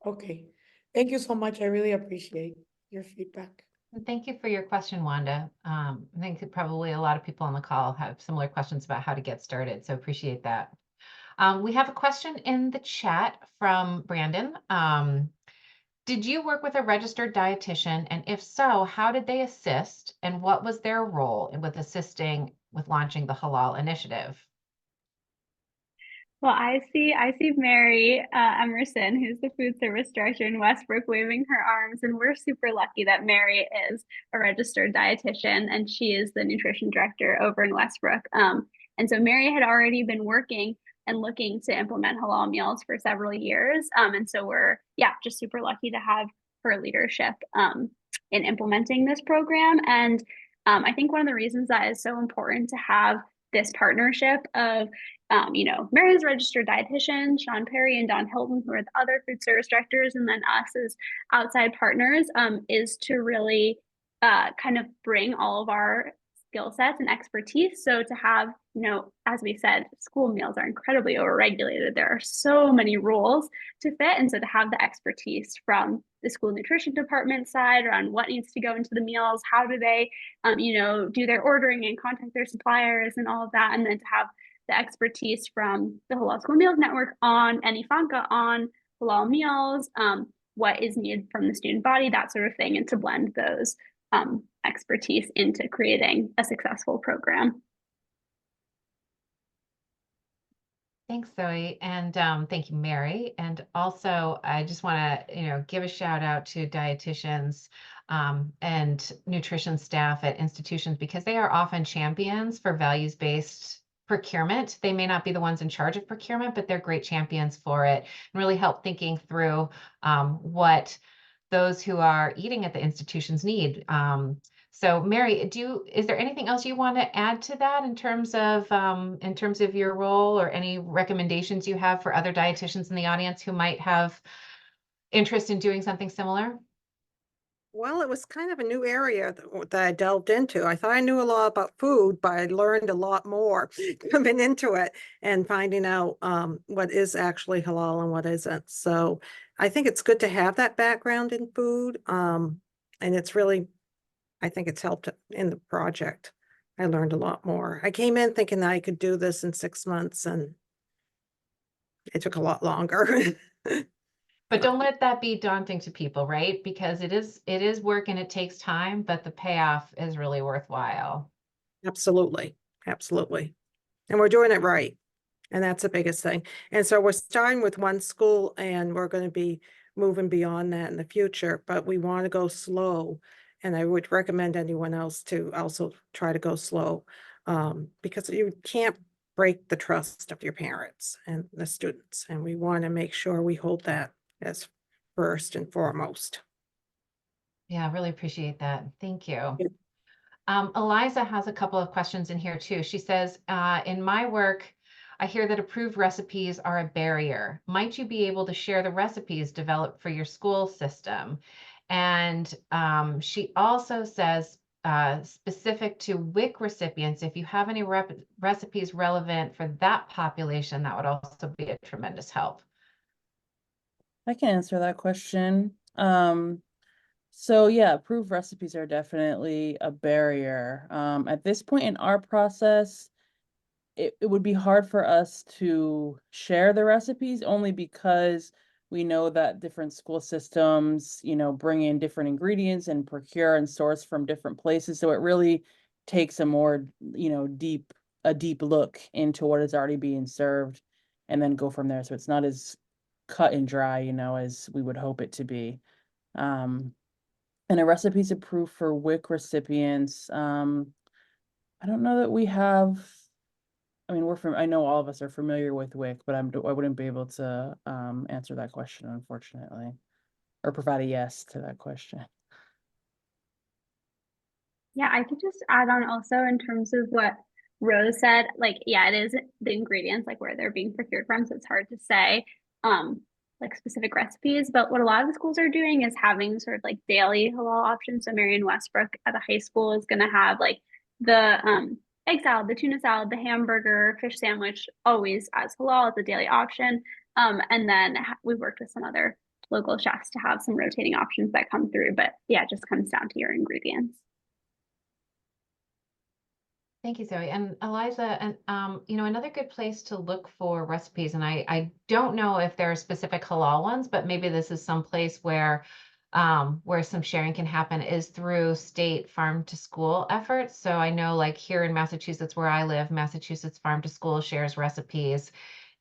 Okay, thank you so much. I really appreciate your feedback. Thank you for your question, Wanda. I think that probably a lot of people on the call have similar questions about how to get started, so appreciate that. We have a question in the chat from Brandon. Did you work with a registered dietitian? And if so, how did they assist? And what was their role with assisting with launching the Halal initiative? Well, I see Mary Emerson, who's the food service director in Westbrook, waving her arms, and we're super lucky that Mary is a registered dietitian and she is the nutrition director over in Westbrook. And so Mary had already been working and looking to implement halal meals for several years. And so we're just super lucky to have her leadership in implementing this program. And I think one of the reasons that is so important to have this partnership of Mary's a registered dietitian, Sean Perry and Don Hilton, who are the other food service directors, and then us as outside partners, is to really kind of bring all of our skill sets and expertise. So to have, as we said, school meals are incredibly overregulated. There are so many rules to fit. And so to have the expertise from the school nutrition department side around what needs to go into the meals, how do they, do their ordering and contact their suppliers and all of that. And then to have the expertise from the Halal School Meals Network on INFACA on halal meals, what is needed from the student body, that sort of thing, and to blend those expertise into creating a successful program. Thanks, Zoe, and thank you, Mary. And also, I just want to, give a shout out to dietitians and nutrition staff at institutions, because they are often champions for values-based procurement. They may not be the ones in charge of procurement, but they're great champions for it and really help thinking through what those who are eating at the institutions need. So Mary, is there anything else you want to add to that in terms of your role, or any recommendations you have for other dietitians in the audience who might have interest in doing something similar? Well, it was kind of a new area that I delved into. I thought I knew a lot about food, but I learned a lot more coming into it and finding out what is actually halal and what isn't. So I think it's good to have that background in food. And it's really, I think it's helped in the project. I learned a lot more. I came in thinking that I could do this in 6 months, and it took a lot longer. But don't let that be daunting to people, right? Because it is work and it takes time, but the payoff is really worthwhile. Absolutely. Absolutely. And we're doing it right. And that's the biggest thing. And so we're starting with one school, and we're going to be moving beyond that in the future, but we want to go slow. And I would recommend anyone else to also try to go slow, because you can't break the trust of your parents and the students. And we want to make sure we hold that as first and foremost. Yeah, really appreciate that. Thank you. Yeah. Eliza has a couple of questions in here too. She says, in my work, I hear that approved recipes are a barrier. Might you be able to share the recipes developed for your school system? And she also says, specific to WIC recipients, if you have any recipes relevant for that population, that would also be a tremendous help. I can answer that question. So yeah, approved recipes are definitely a barrier. At this point in our process, it would be hard for us to share the recipes, only because We know that different school systems, you know, bring in different ingredients and procure and source from different places. So it really takes a more, you know, a deep look into what is already being served and then go from there. So it's not as cut and dry, you know, as we would hope it to be. And a recipe's approved for WIC recipients. I don't know that we have, I mean, I know all of us are familiar with WIC, but I wouldn't be able to answer that question, unfortunately, or provide a yes to that question. Yeah, I could just add on also in terms of what Rose said, like, yeah, it is the ingredients, like where they're being procured from. So it's hard to say, like specific recipes, but what a lot of the schools are doing is having sort of like daily halal options. So Marion Westbrook at the high school is going to have like the egg salad, the tuna salad, the hamburger, fish sandwich, always as halal as a daily option. And then we've worked with some other local chefs to have some rotating options that come through. But yeah, it just comes down to your ingredients. Thank you, Zoe. And Eliza, and you know, another good place to look for recipes, and I don't know if there are specific halal ones, but maybe this is some place where some sharing can happen, is through state farm to school efforts. So I know, like here in Massachusetts, where I live, Massachusetts Farm to School shares recipes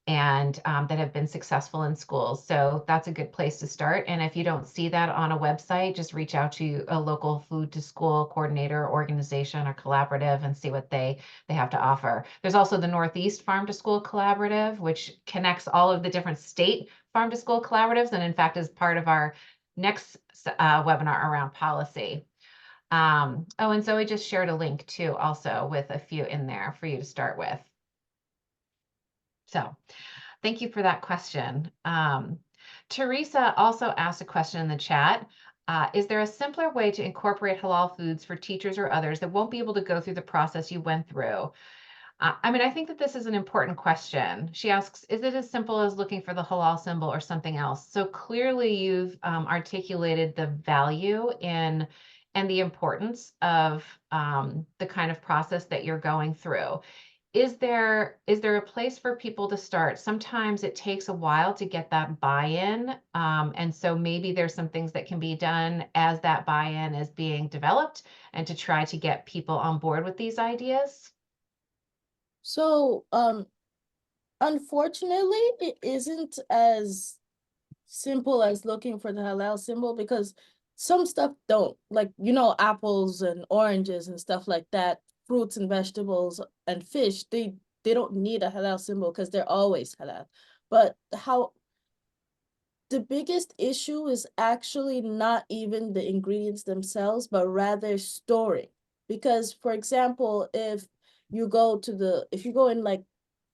and that have been successful in schools. So that's a good place to start. And if you don't see that on a website, just reach out to a local food to school coordinator, organization, or collaborative and see what they have to offer. There's also the Northeast Farm to School Collaborative, which connects all of the different state farm to school collaboratives, and in fact is part of our next webinar around policy. Oh, and Zoe just shared a link too, also with a few in there for you to start with. So thank you for that question. Teresa also asked a question in the chat. Is there a simpler way to incorporate halal foods for teachers or others that won't be able to go through the process you went through? I mean, I think that this is an important question. She asks, is it as simple as looking for the halal symbol or something else? So clearly you've articulated the value in and the importance of the kind of process that you're going through. Is there a place for people to start? Sometimes it takes a while to get that buy-in. And so maybe there's some things that can be done as that buy-in is being developed and to try to get people on board with these ideas. So, unfortunately, it isn't as simple as looking for the halal symbol, because some stuff don't, like, you know, apples and oranges and stuff like that, fruits and vegetables and fish, they don't need a halal symbol because they're always halal. But the biggest issue is actually not even the ingredients themselves, but rather storing. Because, for example, if you go in like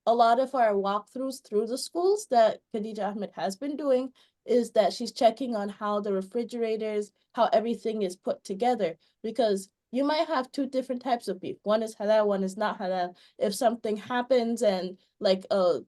a lot of our walkthroughs through the schools that Khadija Ahmed has been doing, is that she's checking on how the refrigerators, how everything is put together, because you might have two different types of beef. One is halal, one is not halal. If something happens and like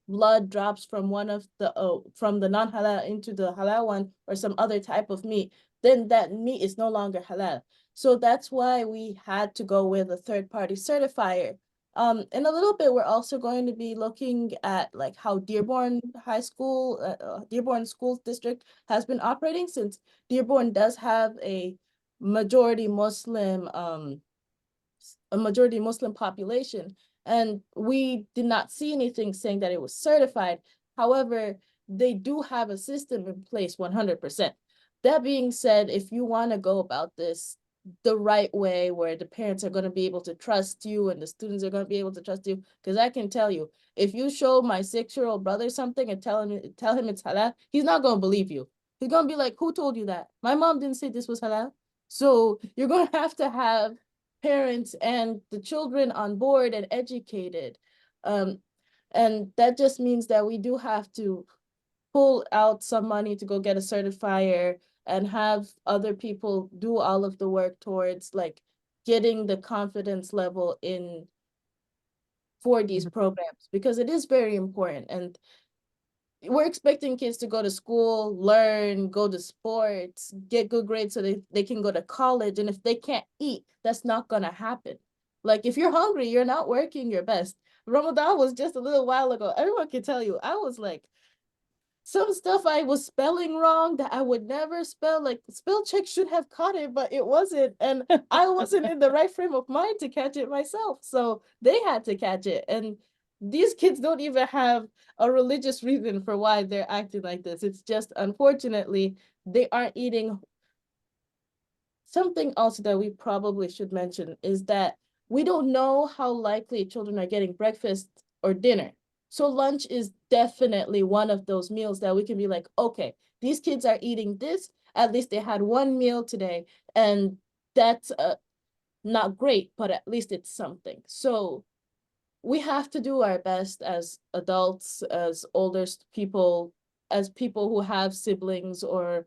blood drops from one of the from the non-halal into the halal one, or some other type of meat, then that meat is no longer halal. So that's why we had to go with a third-party certifier. In a little bit, we're also going to be looking at like how Dearborn High School, Dearborn School District has been operating, since Dearborn does have a majority Muslim population, and we did not see anything saying that it was certified. However, they do have a system in place 100%. That being said, if you want to go about this the right way, where the parents are going to be able to trust you and the students are going to be able to trust you, because I can tell you, if you show my 6-year-old brother something and tell him it's halal, he's not going to believe you. He's going to be like, who told you that? My mom didn't say this was halal. So you're going to have parents and the children on board and educated. And that just means that we do have to pull out some money to go get a certifier and have other people do all of the work towards like getting the confidence level in for these programs, because it is very important. And we're expecting kids to go to school, learn, go to sports, get good grades so they can go to college. And if they can't eat, that's not going to happen. Like, if you're hungry, you're not working your best. Ramadan was just a little while ago. Everyone can tell you, I was like some stuff I was spelling wrong that I would never spell. Like spell check should have caught it, but it wasn't. And I wasn't in the right frame of mind to catch it myself. So they had to catch it. And these kids don't even have a religious reason for why they're acting like this. It's just, unfortunately, they aren't eating. Something else that we probably should mention is that we don't know how likely children are getting breakfast or dinner. So lunch is definitely one of those meals that we can be like, okay, these kids are eating this. At least they had one meal today. And that's not great, but at least it's something. So we have to do our best as adults, as older people, as people who have siblings or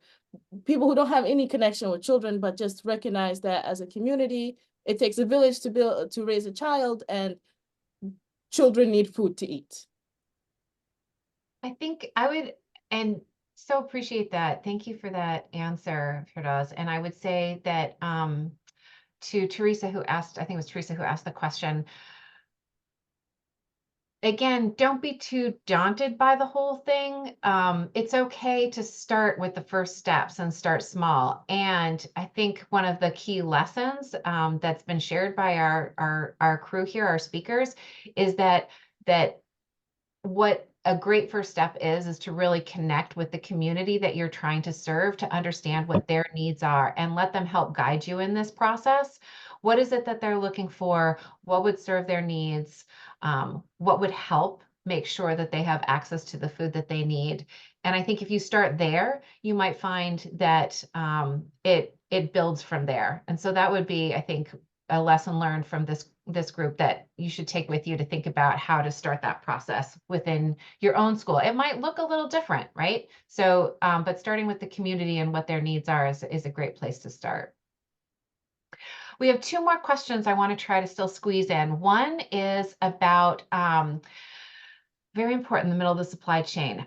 people who don't have any connection with children, but just recognize that as a community, it takes a village to raise a child, and children need food to eat. I think I would, and so appreciate that. Thank you for that answer, Firdaws. And I would say that to Teresa, who asked, I think it was Teresa who asked the question, again, don't be too daunted by the whole thing. It's okay to start with the first steps and start small. And I think one of the key lessons that's been shared by our crew here, our speakers, is that what a great first step is to really connect with the community that you're trying to serve, to understand what their needs are and let them help guide you in this process. What is it that they're looking for? What would serve their needs? What would help make sure that they have access to the food that they need? And I think if you start there, you might find that it builds from there. And so that would be, I think, a lesson learned from this group that you should take with you to think about how to start that process within your own school. It might look a little different, right? So, but starting with the community and what their needs are is a great place to start. We have two more questions I want to try to still squeeze in. One is about, very important, in the middle of the supply chain.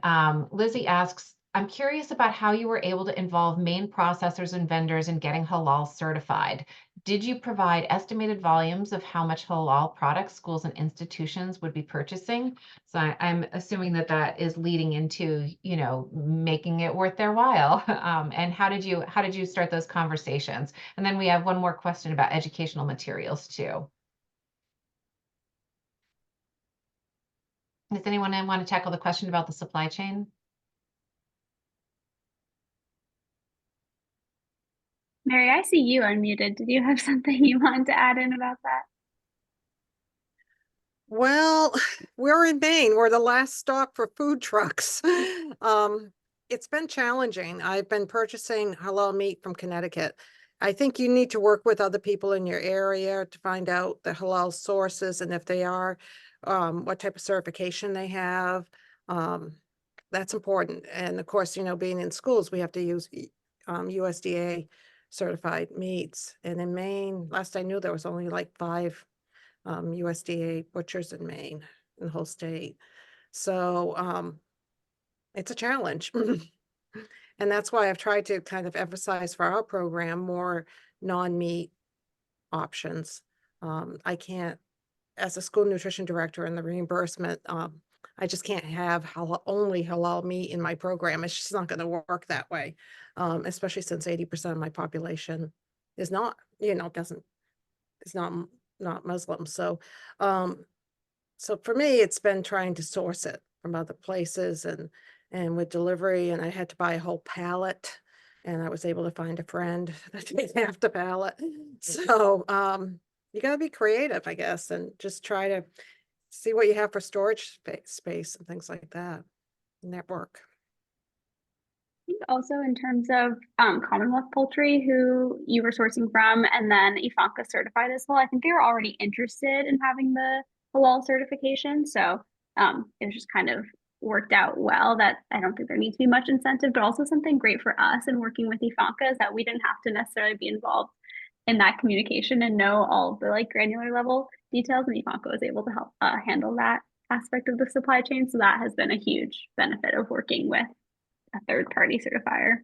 Lizzie asks, I'm curious about how you were able to involve Maine processors and vendors in getting halal certified. Did you provide estimated volumes of how much halal products schools and institutions would be purchasing? So I'm assuming that that is leading into, you know, making it worth their while. And how did you start those conversations? And then we have one more question about educational materials too. Does anyone want to tackle the question about the supply chain? Mary, I see you unmuted. Did you have something you wanted to add in about that? Well, we're in Maine. We're the last stop for food trucks. It's been challenging. I've been purchasing halal meat from Connecticut. I think you need to work with other people in your area to find out the halal sources and if they are, what type of certification they have. That's important. And of course, you know, being in schools, we have to use USDA certified meats. And in Maine, last I knew, there was only like 5 USDA butchers in Maine, in the whole state. So it's a challenge. And that's why I've tried to kind of emphasize for our program more non-meat options. I can't, as a school nutrition director and the reimbursement, I just can't have only halal meat in my program. It's just not going to work that way, especially since 80% of my population is not, you know, is not Muslim. So, so for me, it's been trying to source it from other places and with delivery, and I had to buy a whole pallet, and I was able to find a friend that did half the pallet. So, you got to be creative, I guess, and just try to see what you have for storage space and things like that. Network. I think also in terms of Commonwealth Poultry, who you were sourcing from, and then Ifanka certified as well, I think they were already interested in having the halal certification. So it was just kind of worked out well that I don't think there needs to be much incentive, but also something great for us in working with Ifanka is that we didn't have to necessarily be involved in that communication and know all the like granular level details, and Ifanka was able to help handle that aspect of the supply chain. So that has been a huge benefit of working with a third-party certifier.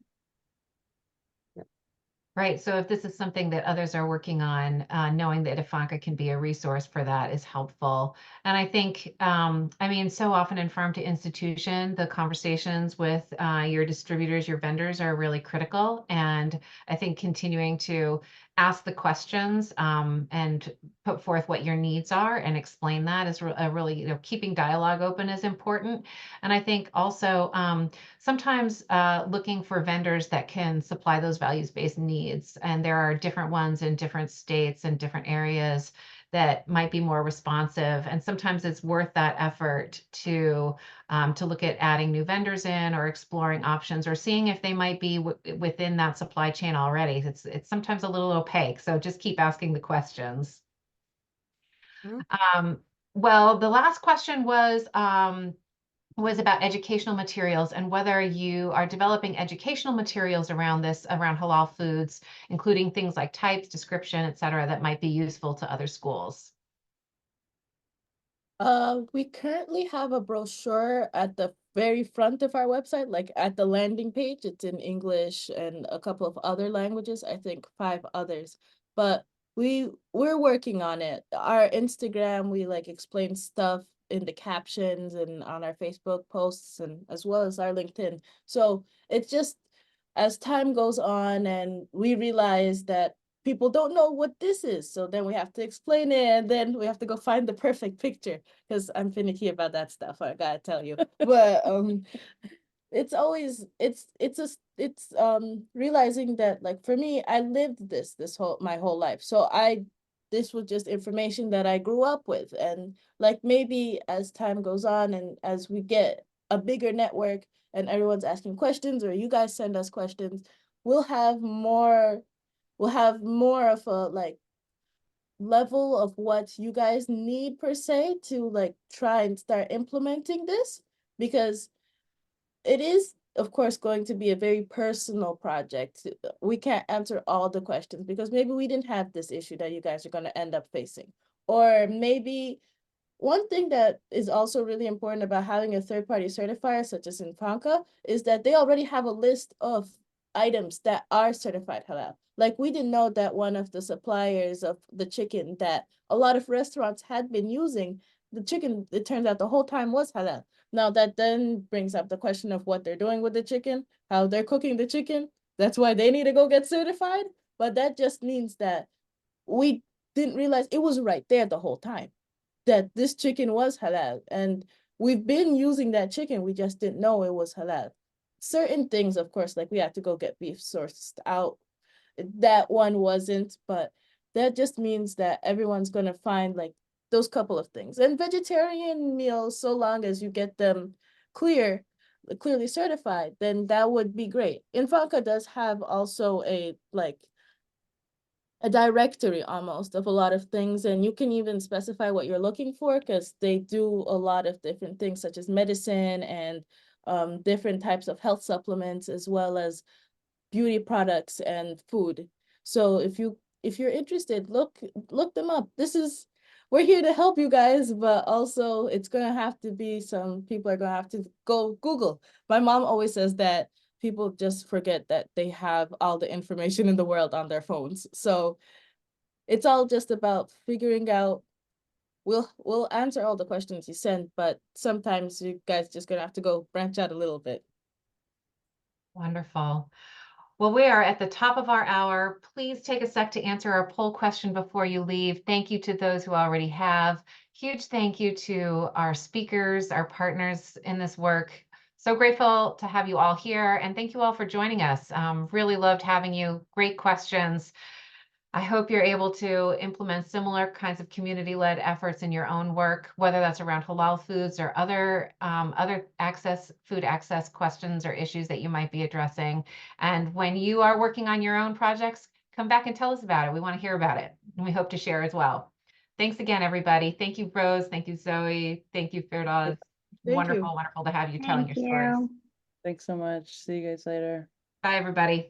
Right. So if this is something that others are working on, knowing that Ifanka can be a resource for that is helpful. And I think, I mean, so often in farm to institution, the conversations with your distributors, your vendors are really critical. And I think continuing to ask the questions and put forth what your needs are and explain that is a really, keeping dialogue open is important. And I think also, sometimes looking for vendors that can supply those values-based needs. And there are different ones in different states and different areas that might be more responsive. And sometimes it's worth that effort to look at adding new vendors in or exploring options or seeing if they might be within that supply chain already. It's sometimes a little opaque. So just keep asking the questions. Mhm. Well, the last question was about educational materials and whether you are developing educational materials around this, around halal foods, including things like types, description, et cetera, that might be useful to other schools. We currently have a brochure at the very front of our website, like at the landing page. It's in English and a couple of other languages, I think 5 others. But we're working on it. Our Instagram, we like explain stuff in the captions and on our Facebook posts and as well as our LinkedIn. So it's just as time goes on and we realize that people don't know what this is. So then we have to explain it and then we have to go find the perfect picture because I'm finicky about that stuff, I gotta tell you. But it's always it's realizing that like for me, I lived this whole my whole life. So this was just information that I grew up with. And like maybe as time goes on and as we get a bigger network and everyone's asking questions or you guys send us questions, we'll have more of a like level of what you guys need per se to like try and start implementing this, because it is of course going to be a very personal project. We can't answer all the questions because maybe we didn't have this issue that you guys are going to end up facing, or maybe one thing that is also really important about having a third-party certifier, such as Infanka, is that they already have a list of items that are certified halal. Like we didn't know that one of the suppliers of the chicken that a lot of restaurants had been using, the chicken, it turns out the whole time was halal. Now that then brings up the question of what they're doing with the chicken, how they're cooking the chicken. That's why they need to go get certified. But that just means that we didn't realize it was right there the whole time, that this chicken was halal. And we've been using that chicken, we just didn't know it was halal. Certain things, of course, like we had to go get beef sourced out. That one wasn't, but that just means that everyone's gonna find like those couple of things. And vegetarian meals, so long as you get them clearly certified, then that would be great. Infanka does have also a directory almost of a lot of things, and you can even specify what you're looking for because they do a lot of different things such as medicine and different types of health supplements as well as beauty products and food. So if you're interested, look them up. We're here to help you guys, but also it's gonna have to be some people are gonna have to go Google. My mom always says that people just forget that they have all the information in the world on their phones. So it's all just about figuring out. We'll answer all the questions you send, but sometimes you guys just gonna have to go branch out a little bit. Wonderful. Well, we are at the top of our hour. Please take a sec to answer our poll question before you leave. Thank you to those who already have. Huge thank you to our speakers, our partners in this work. So grateful to have you all here, and thank you all for joining us. Really loved having you. Great questions. I hope you're able to implement similar kinds of community-led efforts in your own work, whether that's around halal foods or other food access questions or issues that you might be addressing. And when you are working on your own projects, come back and tell us about it. We want to hear about it, and we hope to share as well. Thanks again, everybody. Thank you, Rose. Thank you, Zoe. Thank you, Firdaws. Wonderful to have you telling Thank your stories. you. Thanks so much. See you guys later. Bye, everybody.